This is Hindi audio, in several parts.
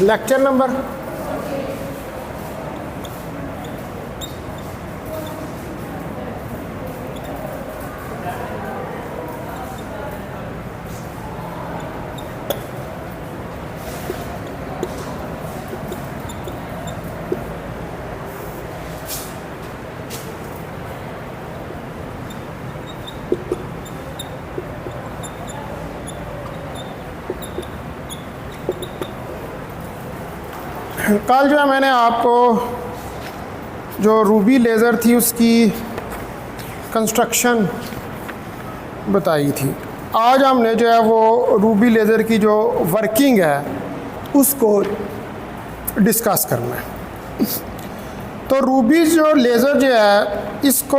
लेक्चर नंबर कल जो है मैंने आपको जो रूबी लेज़र थी उसकी कंस्ट्रक्शन बताई थी। आज हमने जो है वो रूबी लेज़र की जो वर्किंग है उसको डिस्कस करना है। तो रूबी जो लेज़र जो है इसको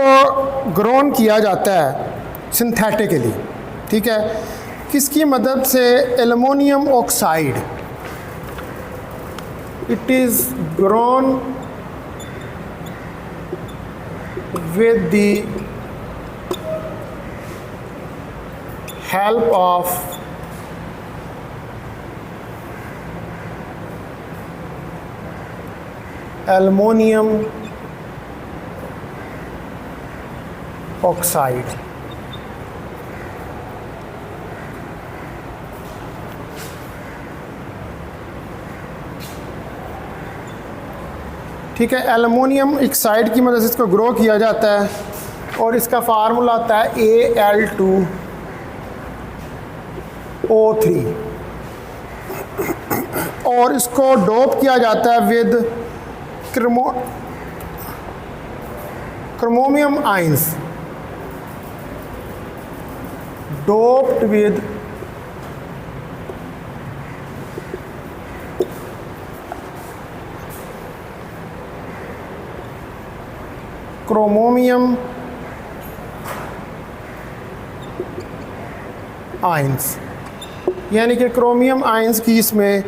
ग्रोन किया जाता है सिंथेटिकली, ठीक है, किसकी मदद से? Aluminium oxide. It is grown with the help of aluminum oxide. ठीक है, एल्युमिनियम ऑक्साइड की मदद से इसको ग्रो किया जाता है और इसका फार्मूला आता है Al2O3 और इसको डोप किया जाता है with chromium ions, doped with chromium ions, यानी कि क्रोमियम आयंस की इसमें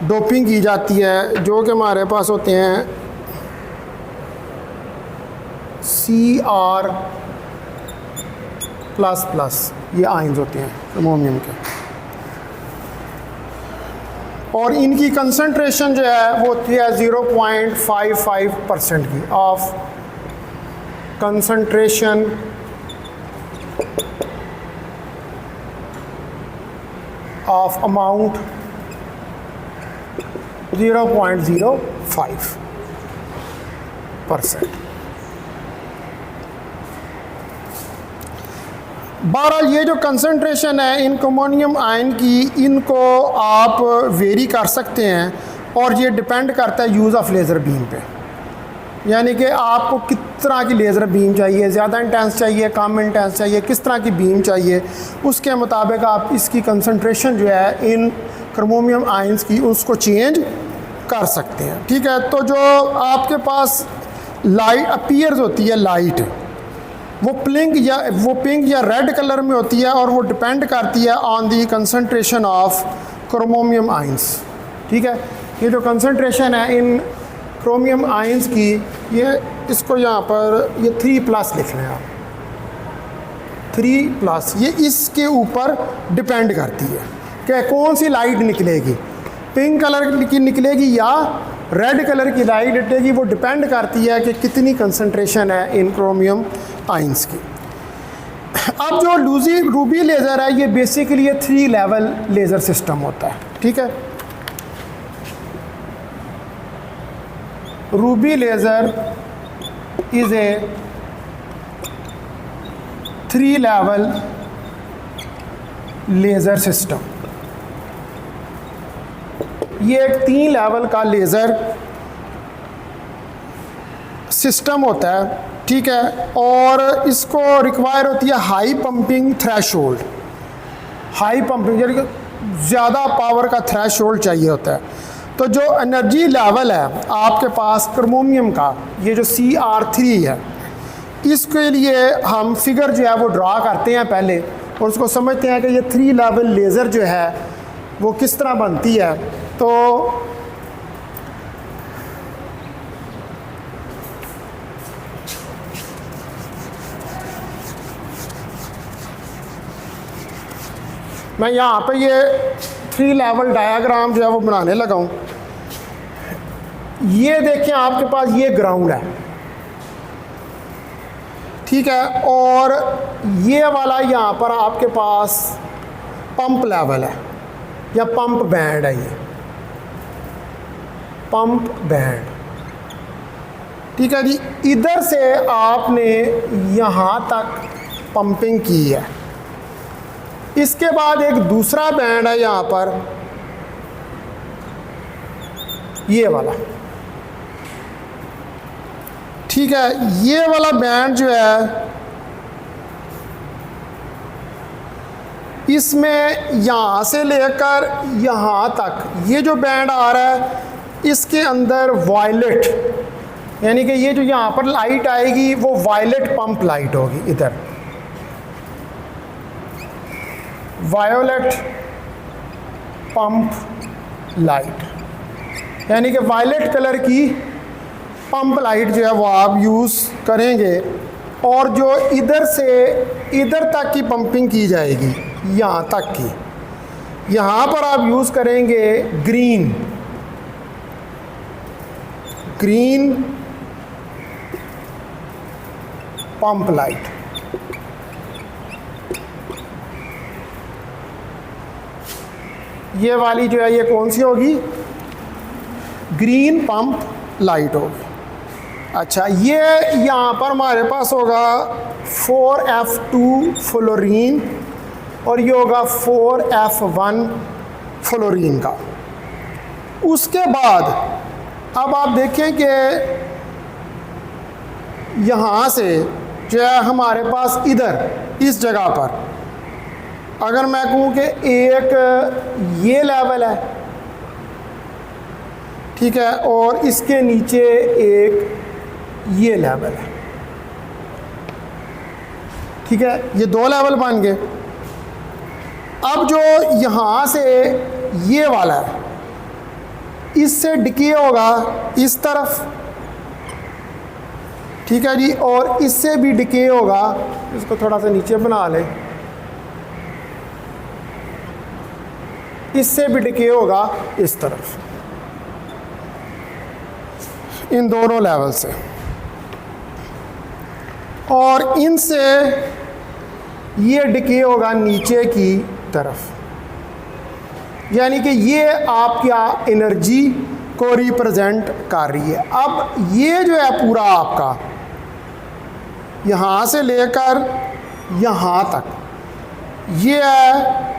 डोपिंग की जाती है, जो कि हमारे पास होते हैं Cr++, ये आयंस होते हैं क्रोमोमियम के। और इनकी कंसंट्रेशन जो है वो होती है 0.55% की ऑफ concentration of amount 0.05%। बहरहाल ये जो कंसंट्रेशन है इन क्रोमोनियम आयन की, इनको आप वेरी कर सकते हैं और ये डिपेंड करता है यूज़ ऑफ लेज़र बीम पे, यानी कि आपको किस तरह की लेज़र बीम चाहिए, ज़्यादा इंटेंस चाहिए, कम इंटेंस चाहिए, किस तरह की बीम चाहिए, उसके मुताबिक आप इसकी कंसंट्रेशन जो है इन क्रोमोमियम आयंस की उसको चेंज कर सकते हैं। ठीक है, तो जो आपके पास लाइट अपीयर्स होती है, लाइट वो पिंक या रेड कलर में होती है और वो डिपेंड करती है on the concentration of chromium ions. ठीक है, ये जो कंसंट्रेशन है इन क्रोमियम आयंस की, ये इसको यहाँ पर ये 3+ लिख लें आप, 3+, ये इसके ऊपर डिपेंड करती है कि कौन सी लाइट निकलेगी, पिंक कलर की निकलेगी या रेड कलर की लाइट निकलेगी, वो डिपेंड करती है कि कितनी कंसंट्रेशन है इन क्रोमियम आयंस की। अब जो रूबी लेज़र है ये बेसिकली ये 3 लेवल लेज़र सिस्टम होता है। ठीक है, Ruby laser is a 3 level laser system. ये एक 3 लेवल का लेज़र सिस्टम होता है। ठीक है, और इसको रिक्वायर होती है high pumping threshold, high pumping यानी कि ज़्यादा पावर का थ्रेशोल्ड चाहिए होता है। तो जो एनर्जी लेवल है आपके पास क्रोमोमियम का, ये जो Cr3 है, इसके लिए हम फिगर जो है वो ड्रा करते हैं पहले और उसको समझते हैं कि ये 3 लेवल लेज़र जो है वो किस तरह बनती है। तो मैं यहाँ पे ये 3 लेवल डायाग्राम जो है वो बनाने लगा हूँ। ये देखें आपके पास ये ग्राउंड है, ठीक है, और ये वाला यहाँ पर आपके पास पंप लेवल है या पंप बैंड है, ये पंप बैंड, ठीक है जी। इधर से आपने यहाँ तक पंपिंग की है। इसके बाद एक दूसरा बैंड है यहाँ पर, ये वाला, ठीक है। ये वाला बैंड जो है इसमें यहाँ से लेकर यहाँ तक ये जो बैंड आ रहा है, इसके अंदर वायलेट, यानी कि ये जो यहाँ पर लाइट आएगी वो वायलेट पंप लाइट होगी, इधर वायोलेट पंप लाइट, यानी कि वायलेट कलर की पंप लाइट जो है वो आप यूज़ करेंगे। और जो इधर से इधर तक की पंपिंग की जाएगी, यहाँ तक की, यहाँ पर आप यूज़ करेंगे ग्रीन पंप लाइट। ये वाली जो है ये कौन सी होगी? ग्रीन पंप लाइट होगी। अच्छा, ये यहाँ पर हमारे पास होगा 4F2 फ्लोरीन और ये होगा 4F1 फ्लोरीन का। उसके बाद अब आप देखें कि यहाँ से जो है हमारे पास इधर इस जगह पर अगर मैं कहूँ कि एक ये लेवल है, ठीक है, और इसके नीचे एक ये लेवल है, ठीक है, ये दो लेवल बन गए। अब जो यहाँ से ये वाला है इससे डिके होगा इस तरफ, ठीक है जी, और इससे भी डिके होगा, इसको थोड़ा सा नीचे बना लें, इससे भी डिके होगा इस तरफ, इन दोनों लेवल से, और इनसे ये डिके होगा नीचे की तरफ। यानी कि ये आपका एनर्जी को रिप्रेजेंट कर रही है। अब ये जो है पूरा आपका यहाँ से लेकर यहाँ तक ये है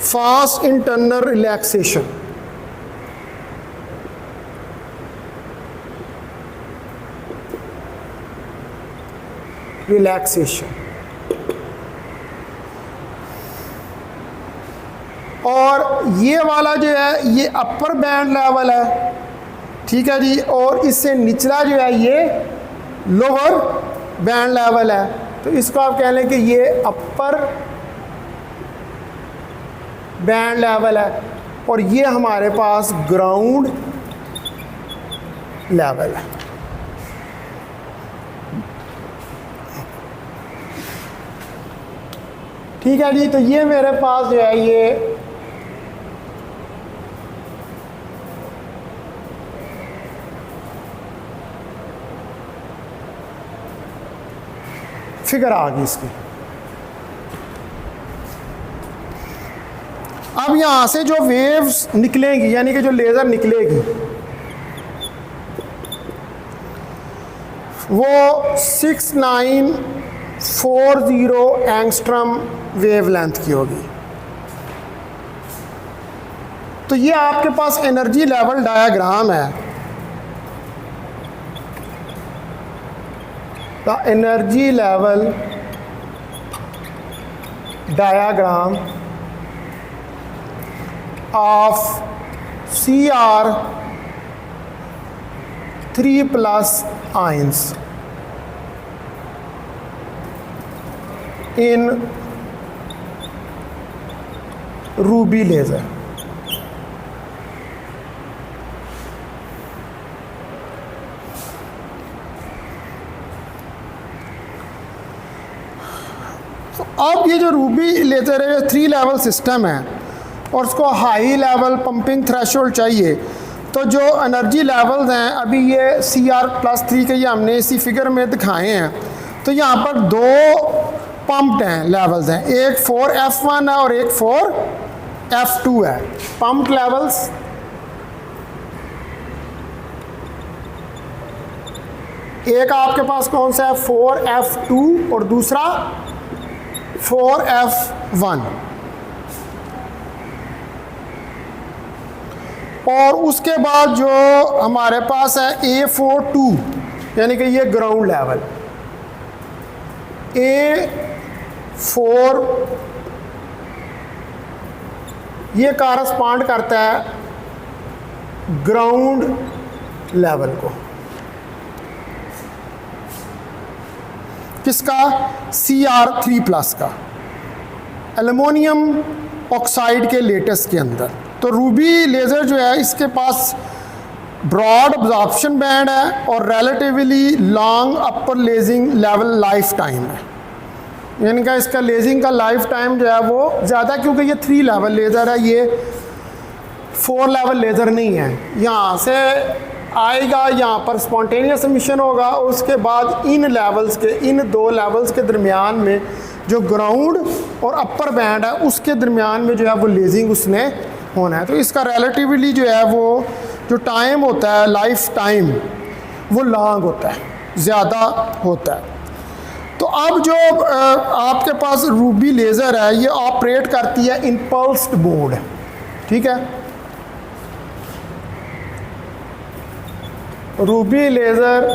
फास्ट इंटरनल रिलैक्सेशन। और ये वाला जो है ये अपर बैंड लेवल है, ठीक है जी, और इससे निचला जो है ये लोअर बैंड लेवल है। तो इसको आप कह लें कि ये अपर बैंड लेवल है और ये हमारे पास ग्राउंड लेवल है। ठीक है जी, तो ये मेरे पास जो है ये फिगर आ गई इसकी। अब यहाँ से जो वेव्स निकलेंगी, यानी कि जो लेज़र निकलेगी, वो 6940 एंगस्ट्रम वेवलेंथ की होगी। तो ये आपके पास एनर्जी लेवल डायग्राम है। The energy level diagram of Cr3+ ions in ruby laser. तो अब ये जो रूबी लेज़र है, 3 लेवल सिस्टम है, और उसको हाई लेवल पंपिंग थ्रेशोल्ड चाहिए, तो जो एनर्जी लेवल्स हैं अभी ये CR+3 के ये हमने इसी फिगर में दिखाए हैं। तो यहाँ पर दो पंप्ड हैं लेवल्स हैं, एक 4F1 है और एक 4F2 है। पंप लेवल्स एक आपके पास कौन सा है 4F2 और दूसरा 4F1, और उसके बाद जो हमारे पास है A42 यानी कि ये ग्राउंड लेवल, A4 ये कारस्पॉन्ड करता है ग्राउंड लेवल को, किसका CR3+ का, एल्युमिनियम ऑक्साइड के लेटेस्ट के अंदर। तो रूबी लेज़र जो है इसके पास ब्रॉड अब्जॉर्प्शन बैंड है और रिलेटिवली लॉन्ग अपर लेजिंग लेवल लाइफ टाइम है, यानी कि इसका लेजिंग का लाइफ टाइम जो है वो ज़्यादा, क्योंकि ये 3 लेवल लेज़र है, ये 4 लेवल लेज़र नहीं है। यहाँ से आएगा, यहाँ पर स्पॉन्टेनियस एमिशन होगा, उसके बाद इन लेवल्स के, इन 2 लेवल्स के दरमियान में जो ग्राउंड और अपर बैंड है उसके दरमियान में जो है वो लेजिंग उसने होना है। तो इसका रिलेटिवली जो है वो जो टाइम होता है, लाइफ टाइम, वो लॉन्ग होता है, ज़्यादा होता है। तो अब जो आपके पास रूबी लेज़र है ये ऑपरेट करती है इन पल्स्ड मोड, ठीक है। Ruby laser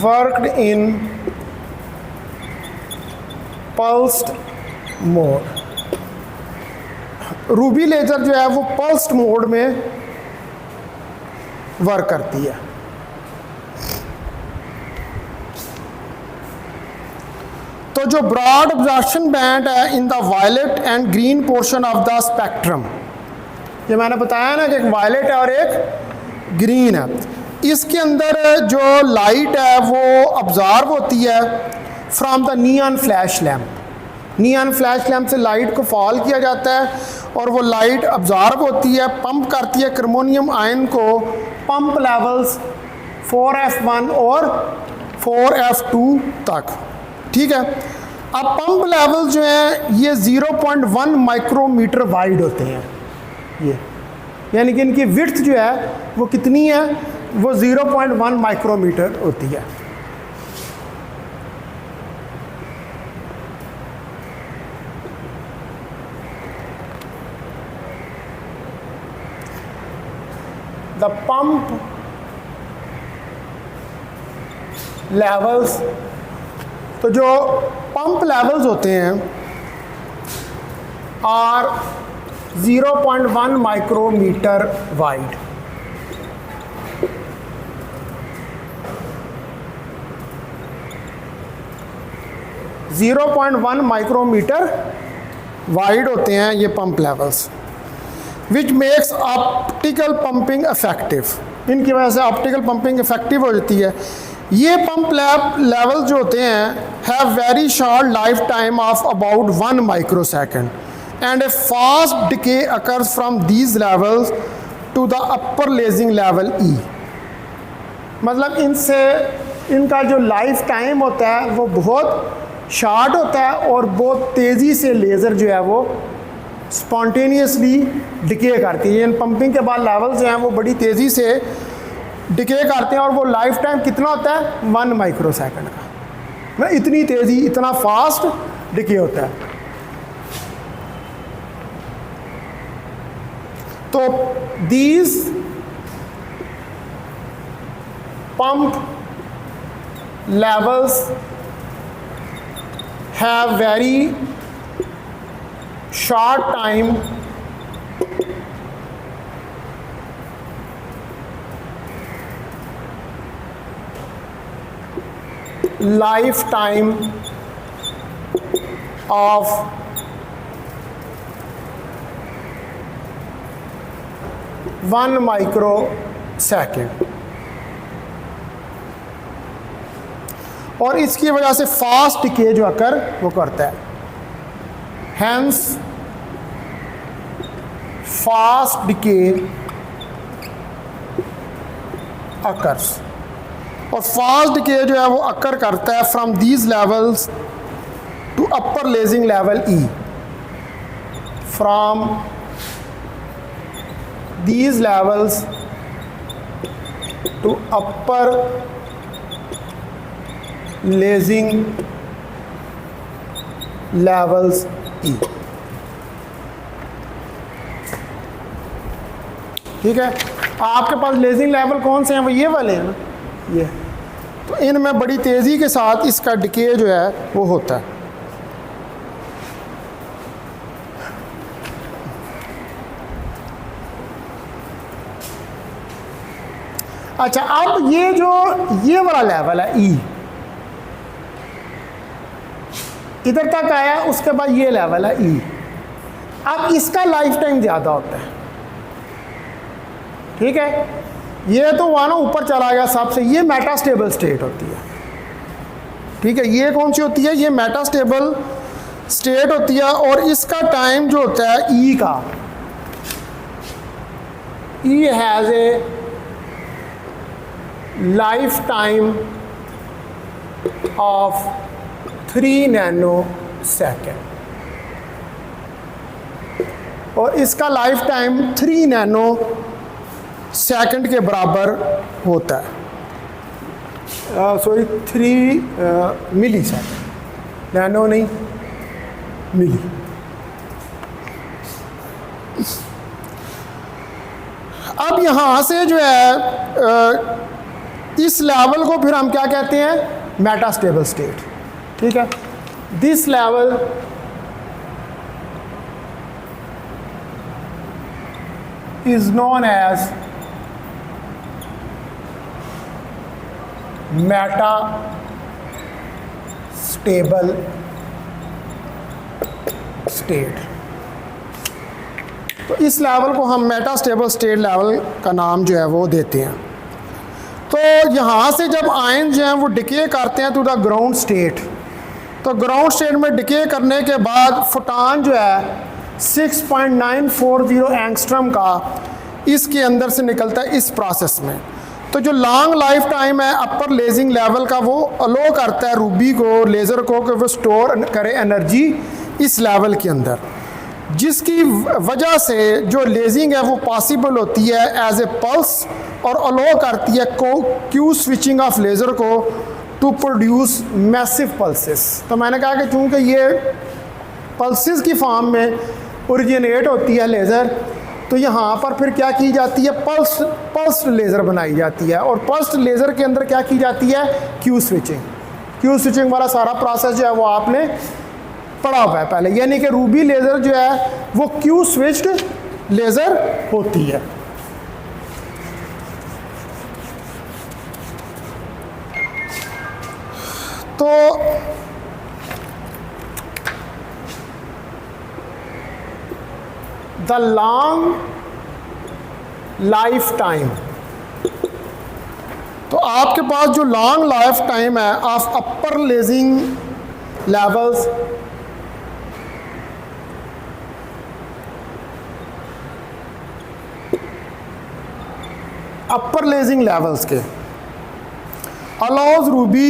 worked in pulsed mode. Ruby laser जो है वो पल्स्ड मोड में वर्क करती है। तो जो ब्रॉड अब्जॉर्प्शन बैंड है in the violet and green portion of the spectrum, ये मैंने बताया ना कि एक वायलेट है और एक ग्रीन है, इसके अंदर जो लाइट है वो अब्जॉर्ब होती है from the neon flash lamp. Neon flash lamp से लाइट को फॉल किया जाता है और वो लाइट अब्जॉर्ब होती है, पंप करती है क्रोमोनियम आयन को पंप लेवल्स 4F1 और 4F2 तक, ठीक है। अब पंप लेवल जो हैं ये 0.1 माइक्रोमीटर वाइड होते हैं, ये यानी कि इनकी विड्थ जो है वो कितनी है, वो 0.1 माइक्रोमीटर होती है। द पंप लेवल्स, तो जो पंप लेवल्स होते हैं are 0.1 micrometre wide. Zero 0.1 micrometre wide होते हैं ये pump levels, which makes optical pumping effective. इनकी वजह से ऑप्टिकल पंपिंग इफेक्टिव हो जाती है। ये पंप लेवल जो होते हैं have very short life time of about 1 microsecond and a fast decay occurs from these levels to the upper lasing level E. मतलब इनसे इनका जो लाइफ टाइम होता है वो बहुत शॉर्ट होता है और बहुत तेज़ी से लेज़र जो है वो स्पॉन्टेनियसली डिके करती है। इन पंपिंग के बाद लेवल्स जो हैं वो बड़ी तेज़ी से डिके करते हैं और वो लाइफ टाइम कितना होता है 1 माइक्रोसेकंड का। मतलब इतनी तेज़ी, इतना फास्ट डिके होता है। तो these pump levels have very short time lifetime of 1 microsecond और इसकी वजह से फास्ट डिके जो अकर वो करता है। हैंस फास्ट डिके अकर्स, और फास्ट डिके जो है वो अकर करता है from these levels to upper lasing level E, from these levels to upper lasing levels E। ठीक है, आपके पास लेजिंग लेवल कौन से हैं? वो ये वाले हैं ना, ये। तो इनमें बड़ी तेज़ी के साथ इसका डिके जो है वो होता है। अच्छा, अब ये जो ये वाला लेवल है ई, इधर तक आया, उसके बाद ये लेवल है ई। अब इसका लाइफ टाइम ज़्यादा होता है। ठीक है, ये तो वहाँ ना ऊपर चला गया सबसे, ये मेटास्टेबल स्टेट होती है। ठीक है, ये कौन सी होती है? ये मेटास्टेबल स्टेट होती है, और इसका टाइम जो होता है ई का, E has a life time of 3 nanosecond, और इसका लाइफ टाइम 3 नैनो सेकेंड के बराबर होता है। सॉरी 3 मिली सेकेंड, नैनो नहीं, मिली। अब यहाँ से जो है इस लेवल को फिर हम क्या कहते हैं? Metastable state. ठीक है, this level is known as metastable state. तो इस लेवल को हम मेटास्टेबल स्टेट लेवल का नाम जो है वो देते हैं। तो यहाँ से जब आयन जो हैं वो डिके करते हैं टू द ग्राउंड स्टेट, तो ग्राउंड स्टेट में डिके करने के बाद फोटॉन जो है 6.940 एंगस्ट्रम का इसके अंदर से निकलता है इस प्रोसेस में। तो जो लॉन्ग लाइफ टाइम है अपर लेजिंग लेवल का, वो अलो करता है रूबी को, लेज़र को, कि वो स्टोर करे एनर्जी इस लेवल के अंदर, जिसकी वजह से जो लेजिंग है वो पॉसिबल होती है एज ए पल्स, और अलो करती है क्यू स्विचिंग ऑफ लेज़र को टू प्रोड्यूस मैसिव पल्सेस। तो मैंने कहा कि चूँकि ये पल्सेस की फॉर्म में ओरिजिनेट होती है लेज़र, तो यहाँ पर फिर क्या की जाती है? पल्स्ड लेज़र बनाई जाती है, और पल्स्ड लेज़र के अंदर क्या की जाती है? Q switching. क्यू स्विचिंग वाला सारा प्रोसेस जो है वो आपने पढ़ा हुआ है पहले, यानी कि रूबी लेज़र जो है वो क्यू स्विच्ड लेज़र होती है। तो द लॉन्ग लाइफ टाइम, तो आपके पास जो लॉन्ग लाइफ टाइम है of upper lasing levels, upper lasing levels के अलाउज रूबी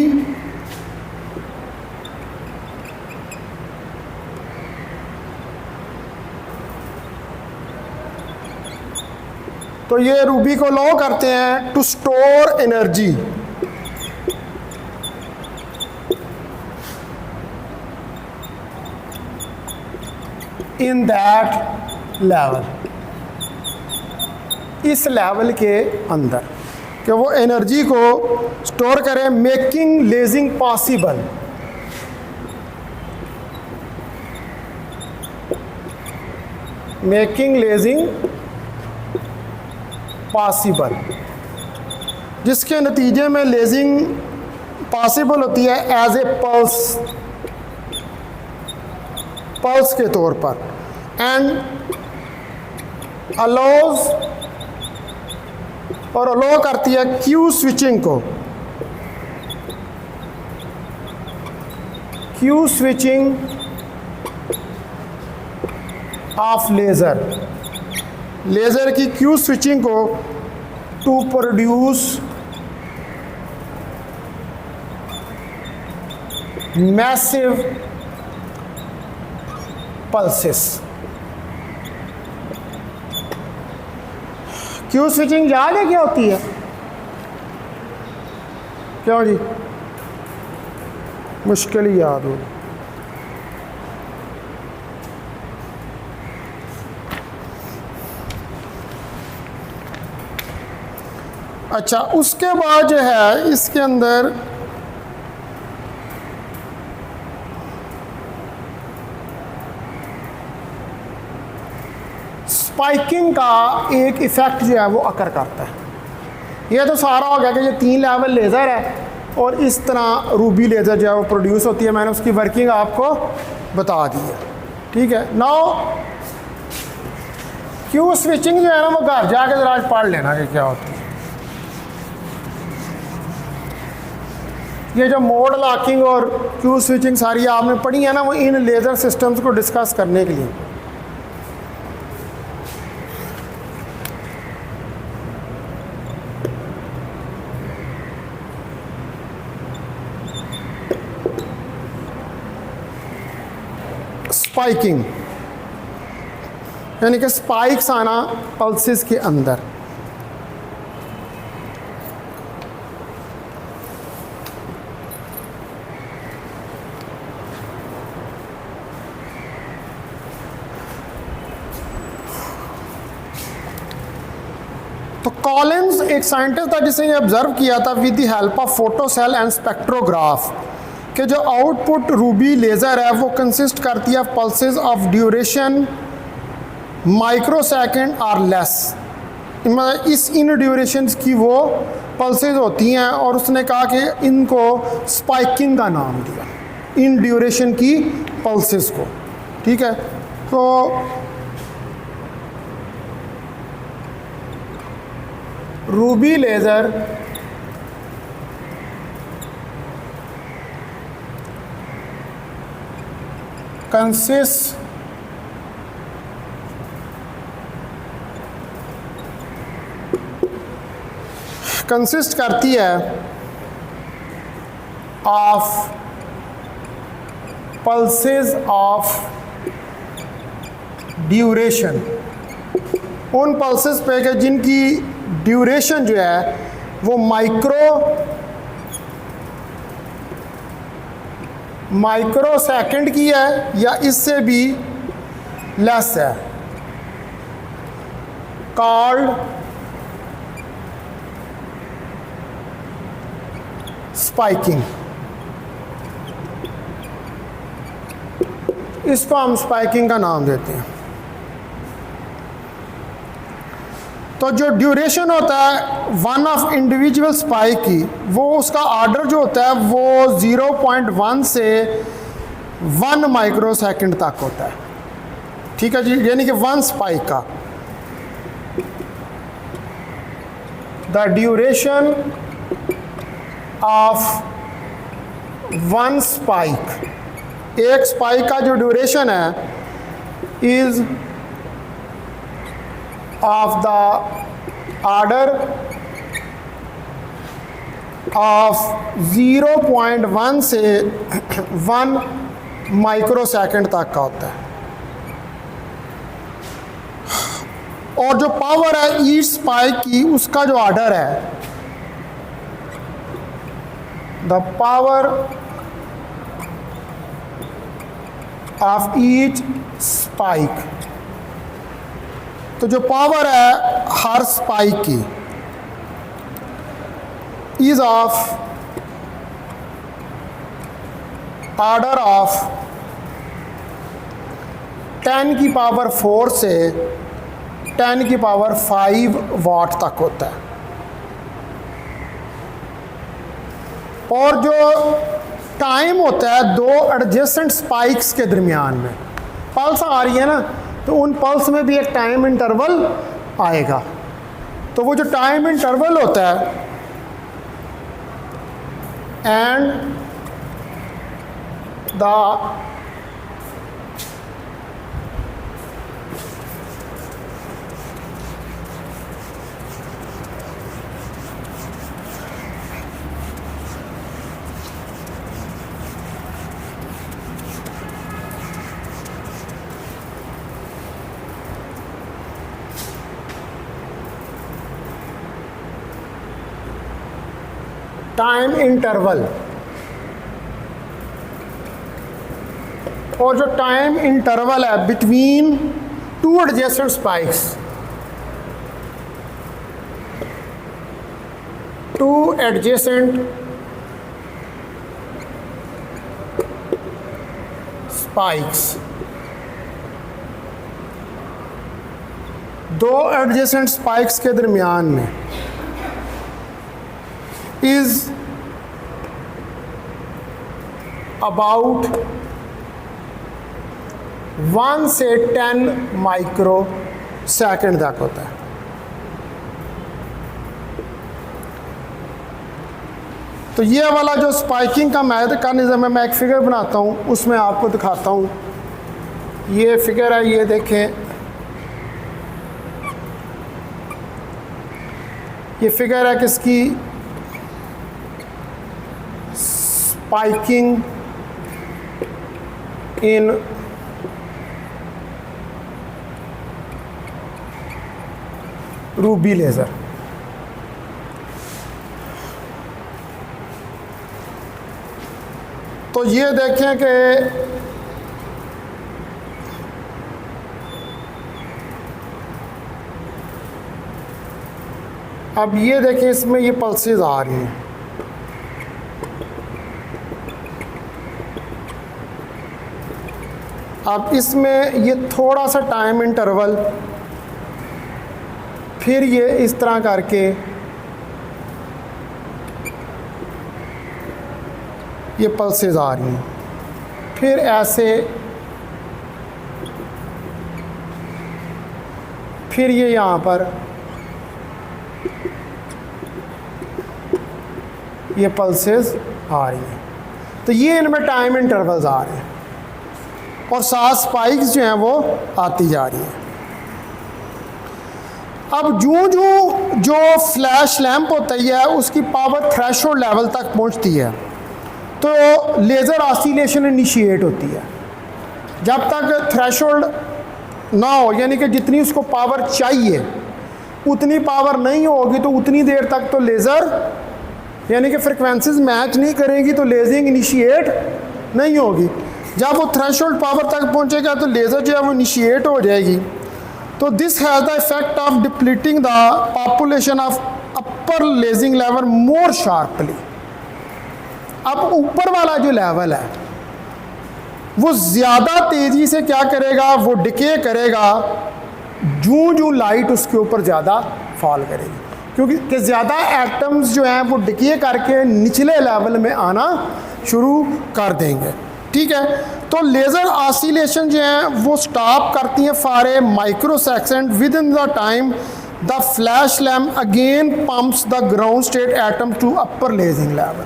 तो ये रूबी को लो करते हैं to store energy in that level, इस लेवल के अंदर, कि वो एनर्जी को स्टोर करें, making lasing possible. Making lasing possible, जिसके नतीजे में लेजिंग पॉसिबल होती है एज ए पल्स के तौर पर, एंड अलाउज और अलो करती है क्यू स्विचिंग को, Q switching of laser laser की क्यू स्विचिंग को to produce massive pulses. Q switching याद है क्या होती है? क्यों जी, मुश्किल ही याद हो। अच्छा, उसके बाद जो है इसके अंदर स्पाइकिंग का एक इफ़ेक्ट जो है वो अकर करता है। ये तो सारा हो गया कि ये 3 लेवल लेज़र है और इस तरह रूबी लेज़र जो है वो प्रोड्यूस होती है। मैंने उसकी वर्किंग आपको बता दी है, ठीक है। नाउ क्यू स्विचिंग जो है ना वो घर जाके जरा पढ़ लेना कि क्या होती है। ये जो मोड लॉकिंग और क्यू स्विचिंग सारी आपने पढ़ी है ना, वो इन लेज़र सिस्टम्स को डिस्कस करने के लिए। स्पाइकिंग यानी कि स्पाइक्स आना पल्सेस के अंदर। तो कॉलिन्स एक साइंटिस्ट था जिसने ये ऑब्जर्व किया था with the help of photo cell and spectrograph कि जो आउटपुट रूबी लेज़र है वो कंसिस्ट करती है पल्सेस ऑफ ड्यूरेशन माइक्रोसेकंड और लेस। इस इन ड्यूरेशंस की वो पल्सेस होती हैं और उसने कहा कि इनको स्पाइकिंग का नाम दिया, इन ड्यूरेशन की पल्सेस को, ठीक है। तो रूबी लेज़र कंसिस्ट करती है ऑफ पल्सेस ऑफ ड्यूरेशन, उन पल्सेस पे कि जिनकी ड्यूरेशन जो है वो माइक्रो सेकंड की है या इससे भी लेस है, कॉल्ड स्पाइकिंग। इसको हम स्पाइकिंग का नाम देते हैं। तो जो ड्यूरेशन होता है वन ऑफ इंडिविजुअल स्पाइक की, वो उसका ऑर्डर जो होता है वो 0.1 से 1 माइक्रो सेकंड तक होता है, ठीक है जी। यानी कि 1 स्पाइक का द ड्यूरेशन ऑफ 1 स्पाइक, एक स्पाइक का जो ड्यूरेशन है is of the order of 0.1 से 1 माइक्रो सेकंड तक का होता है। और जो पावर है ईच स्पाइक की, उसका जो ऑर्डर है the power of each spike, तो जो पावर है हर स्पाइक की इज ऑफ ऑर्डर ऑफ 10 की पावर 4 से 10 की पावर 5 वाट तक होता है। और जो टाइम होता है दो एडजेसेंट स्पाइक्स के दरमियान में, पल्स आ रही है ना, तो उन पल्स में भी एक टाइम इंटरवल आएगा। तो वो जो टाइम इंटरवल होता है एंड द टाइम इंटरवल, और जो टाइम इंटरवल है between two adjacent spikes, two adjacent spikes, दो एडजेसेंट स्पाइक्स के दरमियान में इज अबाउट 1 से 10 माइक्रो सेकेंड तक होता है। तो ये वाला जो स्पाइकिंग का मैकेनिज्म है, मैं एक फिगर बनाता हूँ, उसमें आपको दिखाता हूँ। ये फिगर है, ये देखें, ये फिगर है किसकी, स्पाइकिंग इन रूबी लेज़र। तो ये देखें कि अब ये देखें इसमें ये पल्सेस आ रही हैं। अब इसमें ये थोड़ा सा टाइम इंटरवल, फिर ये इस तरह करके ये पल्सेस आ रही हैं, फिर ऐसे, फिर ये यहाँ पर ये पल्सेस आ रही हैं। तो ये इनमें टाइम इंटरवल्स आ रहे हैं और साथ स्पाइक्स जो हैं वो आती जा रही हैं। अब जो फ्लैश लैंप होता है उसकी पावर थ्रेशोल्ड लेवल तक पहुंचती है तो लेज़र ऑसिलेशन इनिशिएट होती है। जब तक थ्रेशोल्ड ना हो, यानी कि जितनी उसको पावर चाहिए उतनी पावर नहीं होगी, तो उतनी देर तक तो लेज़र यानी कि फ्रिक्वेंसीज मैच नहीं करेगी, तो लेजिंग इनिशिएट नहीं होगी। जब वो थ्रेशोल्ड पावर तक पहुंचेगा तो लेज़र जो है वो इनिशिएट हो जाएगी। तो this has the effect of depleting the population of upper lasing level more sharply. अब ऊपर वाला जो लेवल है वो ज़्यादा तेज़ी से क्या करेगा, वो डिके करेगा जूं लाइट उसके ऊपर ज़्यादा फॉल करेगी, क्योंकि ज़्यादा एटम्स जो हैं वो डिके करके निचले लेवल में आना शुरू कर देंगे। ठीक है, तो लेज़र ऑसिलेशन जो हैं वो स्टॉप करती हैं for a microsecond. Within the time the flash lamp again pumps the ground state atom to upper lasing level.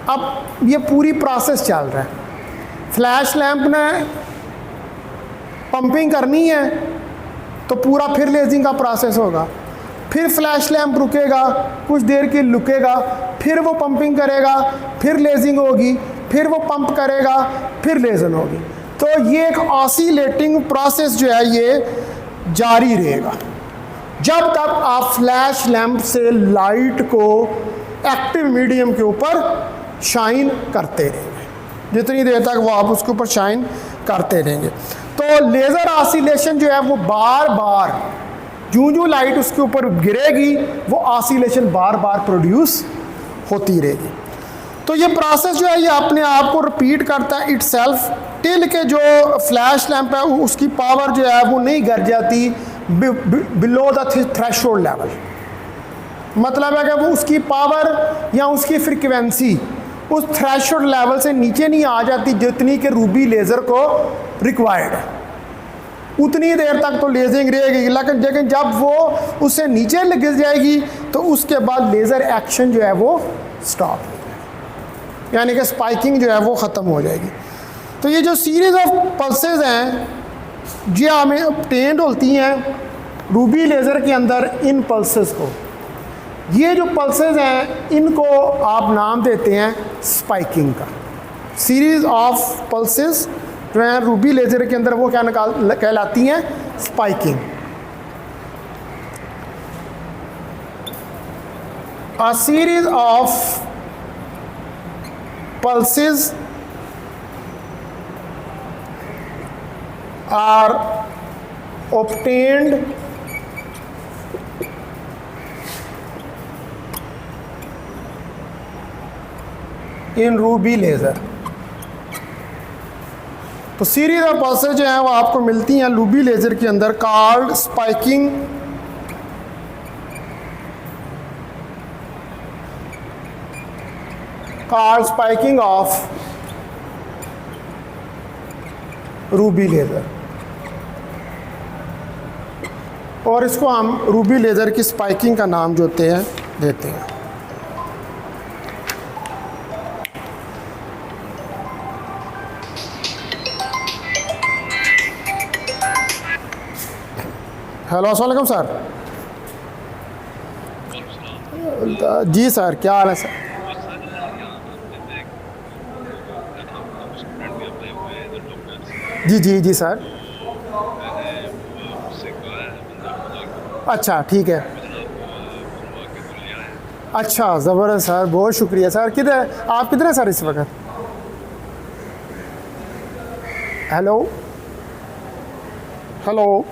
अब ये पूरी प्रोसेस चल रहा है, फ्लैश लैम्प ने पंपिंग करनी है तो पूरा फिर लेजिंग का प्रोसेस होगा, फिर फ्लैश लैम्प रुकेगा, कुछ देर के रुकेगा, फिर वो पंपिंग करेगा, फिर लेजिंग होगी, फिर वो पंप करेगा, फिर लेजन होगी। तो ये एक ऑसिलेटिंग प्रोसेस जो है ये जारी रहेगा जब तक आप फ्लैश लैम्प से लाइट को एक्टिव मीडियम के ऊपर शाइन करते रहेंगे, जितनी देर तक वो आप उसके ऊपर शाइन करते रहेंगे। तो लेज़र ऑसिलेशन जो है वो बार बार जूं लाइट उसके ऊपर गिरेगी वो ऑसिलेशन बार बार प्रोड्यूस होती रहेगी। तो ये प्रोसेस जो है ये अपने आप को रिपीट करता है इटसेल्फ टिल के जो फ्लैश लैंप है उसकी पावर जो है वो नहीं गिर जाती बिलो द थ्रेशोल्ड लेवल। मतलब है कि वो उसकी पावर या उसकी फ्रीक्वेंसी उस थ्रेशोल्ड लेवल से नीचे नहीं आ जाती जितनी के रूबी लेज़र को रिक्वायर्ड है, उतनी देर तक तो लेजिंग रहेगी। लेकिन जब वो उससे नीचे गिर जाएगी तो उसके बाद लेज़र एक्शन जो है वो स्टॉप हो जाएगा, यानी कि स्पाइकिंग जो है वो ख़त्म हो जाएगी। तो ये जो सीरीज़ ऑफ पल्सेस हैं जो हमें ऑब्टेन्ड होती हैं रूबी लेज़र के अंदर, इन पल्सेस को, ये जो पल्सेस हैं इनको आप नाम देते हैं स्पाइकिंग का। सीरीज़ ऑफ पल्सेस जो हैं रूबी लेज़र के अंदर वो क्या कहलाती हैं, spiking. a series of pulses are obtained in Ruby laser. तो सीरीज ऑफ पल्सेस जो हैं वो आपको मिलती हैं रूबी लेज़र के अंदर, called spiking of ruby laser. और इसको हम रूबी लेज़र की स्पाइकिंग का नाम जो होते हैं देते हैं। हेलो अस्सलाम वालेकुम सर। जी सर, क्या हाल है सर? जी जी जी सर। अच्छा ठीक है। अच्छा ज़बरदस्त सर, बहुत शुक्रिया सर। किधर आप, किधर हैं सर इस वक्त? Hello hello.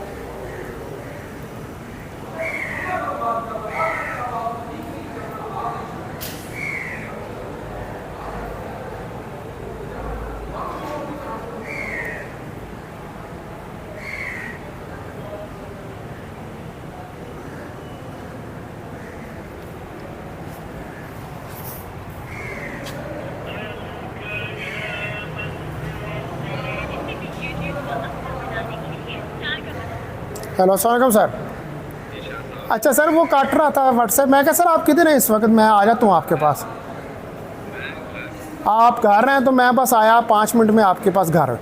हेलो अस्सलाम वालेकुम सर। अच्छा सर, वो काट रहा था व्हाट्सएप। मैं क्या सर, आप किधर हैं इस वक्त? मैं आ जाता हूँ आपके पास। आप घर हैं तो मैं बस आया 5 मिनट में आपके पास घर।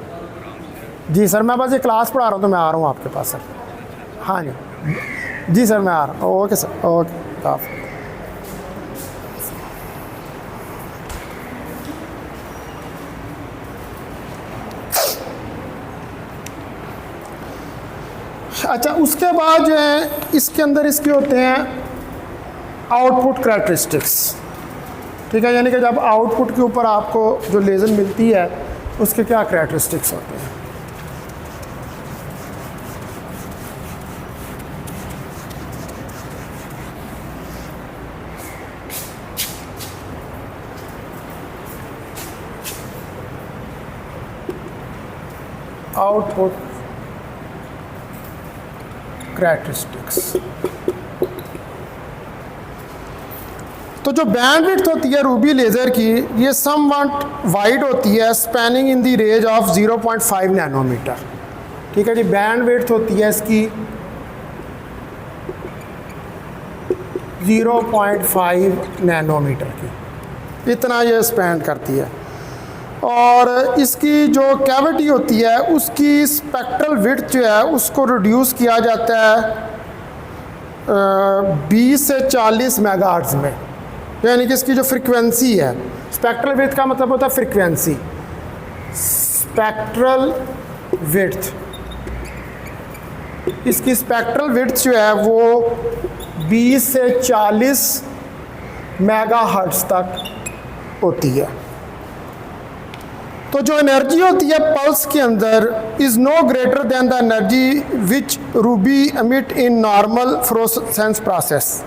जी सर, मैं बस ये क्लास पढ़ा रहा हूँ तो मैं आ रहा हूँ आपके पास सर। हाँ जी जी सर, मैं आ रहा हूँ। ओके सर, ओके आप। अच्छा, उसके बाद जो है इसके अंदर इसके होते हैं आउटपुट करैक्टरिस्टिक्स। ठीक है, यानी कि जब आउटपुट के ऊपर आपको जो लेज़र मिलती है उसके क्या करैक्टरिस्टिक्स होते हैं। Output characteristics. तो जो बैंडविड्थ होती है रूबी लेज़र की, ये समवट वाइड होती है, spanning in the range of 0.5 nanometre. ठीक है जी, बैंडविड्थ होती है इसकी 0.5 नैनोमीटर की, इतना ये स्पैन करती है। और इसकी जो कैविटी होती है उसकी स्पेक्ट्रल विड्थ जो है उसको रिड्यूस किया जाता है 20 से 40 मेगाहर्ट्ज़ में। यानी कि इसकी जो फ्रीक्वेंसी है, स्पेक्ट्रल विड्थ का मतलब होता है फ्रीक्वेंसी। स्पेक्ट्रल विड्थ, इसकी स्पेक्ट्रल विड्थ जो है वो 20 से 40 मेगाहर्ट्ज़ तक होती है। तो जो एनर्जी होती है पल्स के अंदर is no greater than the energy which ruby emit in normal fluorescence process.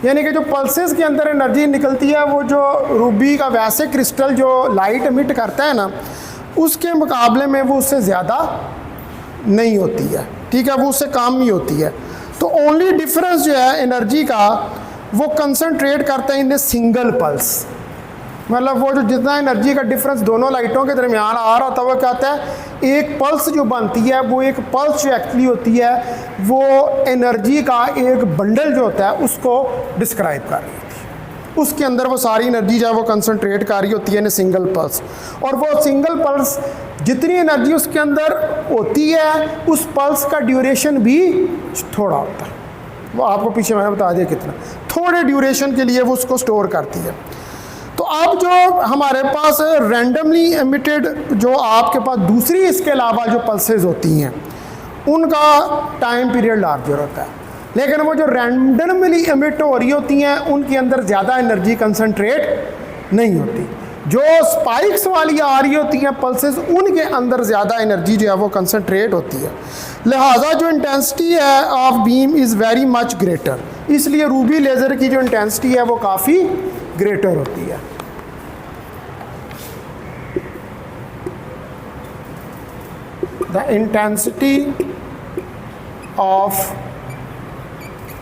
यानी कि जो पल्सेस के अंदर एनर्जी निकलती है वो जो रूबी का वैसे क्रिस्टल जो लाइट एमिट करता है ना, उसके मुकाबले में वो उससे ज़्यादा नहीं होती है। ठीक है, वो उससे कम ही होती है। तो ओनली डिफरेंस जो है एनर्जी का वो कंसनट्रेट करता है इन ए सिंगल पल्स। मतलब वो जो जितना एनर्जी का डिफरेंस दोनों लाइटों के दरमियान आ रहा था वो क्या होता है, एक पल्स जो बनती है वो एक पल्स जो एक्चुअली होती है वो एनर्जी का एक बंडल जो होता है उसको डिस्क्राइब कर रही होती है। उसके अंदर वो सारी एनर्जी जो है वो कंसनट्रेट कर रही होती है इन सिंगल पल्स। और वो सिंगल पल्स जितनी एनर्जी उसके अंदर होती है उस पल्स का ड्यूरेशन भी थोड़ा होता है। वो आपको पीछे मैंने बता दिया कितना, थोड़े ड्यूरेशन के लिए वो उसको स्टोर करती है। तो अब जो हमारे पास रैंडमली एमिटेड जो आपके पास दूसरी इसके अलावा जो पल्सेस होती हैं उनका टाइम पीरियड लार्जर होता है। लेकिन वो जो रैंडमली एमिट हो रही होती हैं उनके अंदर ज़्यादा एनर्जी कंसनट्रेट नहीं होती। जो स्पाइक्स वाली आ रही होती हैं पल्सेस, उनके अंदर ज़्यादा एनर्जी जो है वो कंसनट्रेट होती है। लिहाजा जो इंटेंसिटी है of beam is very much greater, इसलिए रूबी लेज़र की जो इंटेंसिटी है वो काफ़ी ग्रेटर होती है। The intensity of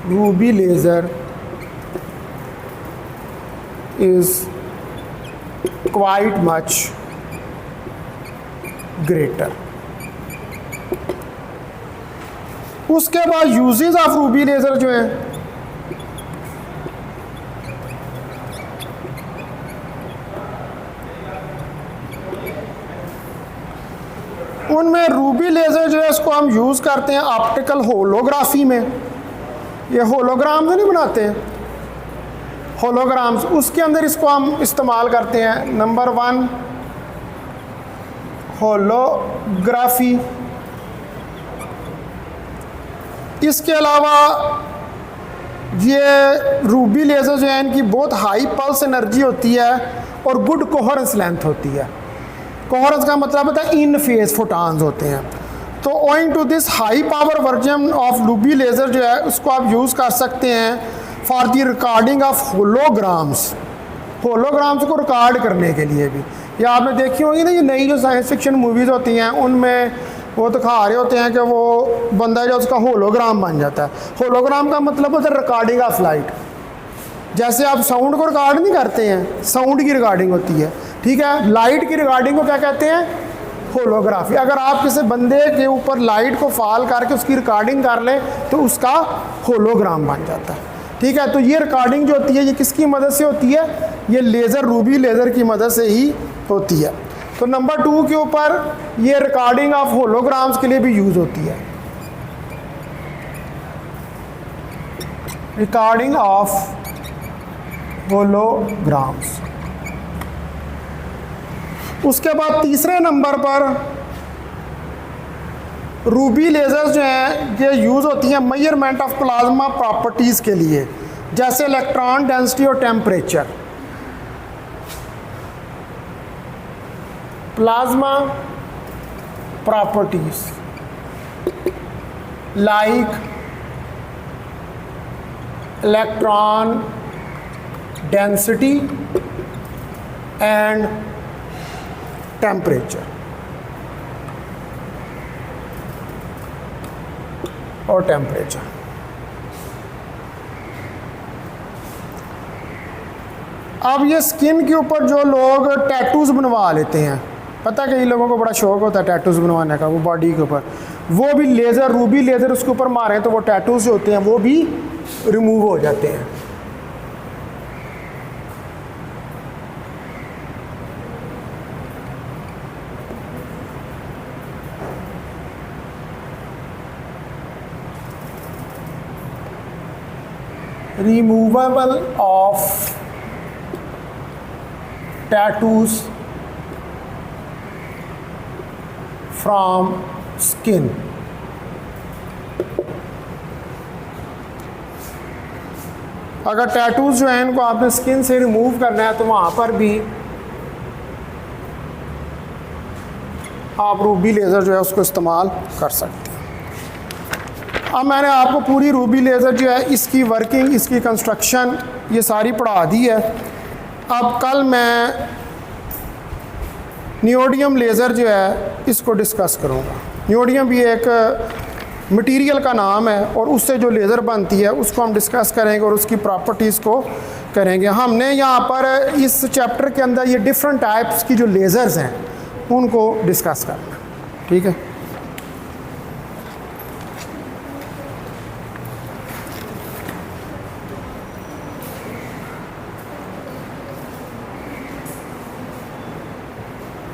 ruby laser is quite much greater. उसके बाद यूजेस ऑफ रूबी लेज़र जो है, उनमें रूबी लेज़र जो है इसको हम यूज़ करते हैं ऑप्टिकल होलोग्राफी में। ये होलोग्राम तो नहीं बनाते हैं होलोग्राम्स, उसके अंदर इसको हम इस्तेमाल करते हैं। Number 1 holography. इसके अलावा ये रूबी लेज़र जो है इनकी बहुत हाई पल्स एनर्जी होती है और गुड कोहेरेंस लेंथ होती है। कोहेरेंस का मतलब होता है इन फेज फोटॉन्स होते हैं। तो owing to this high power version of ruby laser जो है उसको आप यूज़ कर सकते हैं for the recording of holograms, holograms को रिकॉर्ड करने के लिए भी। या आपने देखी होगी ना ये नई जो साइंस फिक्शन मूवीज़ होती हैं उनमें वो दिखा रहे होते हैं कि वो बंदा जो उसका होलोग्राम बन जाता है। होलोग्राम का मतलब होता है रिकॉर्डिंग ऑफ लाइट। जैसे आप साउंड को रिकॉर्ड नहीं करते हैं, साउंड की रिकॉर्डिंग होती है, ठीक है। लाइट की रिकॉर्डिंग को क्या कहते हैं? होलोग्राफी। अगर आप किसी बंदे के ऊपर लाइट को फॉल करके उसकी रिकॉर्डिंग कर लें तो उसका होलोग्राम बन जाता है, ठीक है। तो ये रिकॉर्डिंग जो होती है ये किसकी मदद से होती है? ये लेज़र, रूबी लेज़र की मदद से ही होती है। तो नंबर 2 के ऊपर ये रिकॉर्डिंग ऑफ होलोग्राम्स के लिए भी यूज़ होती है। Recording of holograms. उसके बाद तीसरे नंबर पर रूबी लेज़र्स जो हैं ये यूज़ होती हैं मेजरमेंट ऑफ प्लाज्मा प्रॉपर्टीज़ के लिए, जैसे इलेक्ट्रॉन डेंसिटी और temperature. Plasma properties like electron density and temperature और टेम्परेचर। अब ये स्किन के ऊपर जो लोग टैटूज़ बनवा लेते हैं, पता है कई लोगों को बड़ा शौक होता है टैटूज़ बनवाने का, वो बॉडी के ऊपर, वो भी लेज़र, रूबी लेज़र उसके ऊपर मारे तो वो टैटूज़ जो होते हैं वो भी रिमूव हो जाते हैं। Removable of tattoos from skin। अगर टैटूज जो हैं इनको आपने स्किन से रिमूव करना है तो वहाँ पर भी आप रूबी लेज़र जो है उसको इस्तेमाल कर सकते हैं। अब मैंने आपको पूरी रूबी लेज़र जो है इसकी वर्किंग, इसकी कंस्ट्रक्शन ये सारी पढ़ा दी है। अब कल मैं नियोडियम लेज़र जो है इसको डिस्कस करूँगा। नियोडियम भी एक मटेरियल का नाम है और उससे जो लेज़र बनती है उसको हम डिस्कस करेंगे और उसकी प्रॉपर्टीज़ को करेंगे। हमने यहाँ पर इस चैप्टर के अंदर ये डिफरेंट टाइप्स की जो लेज़र्स हैं उनको डिस्कस करना, ठीक है।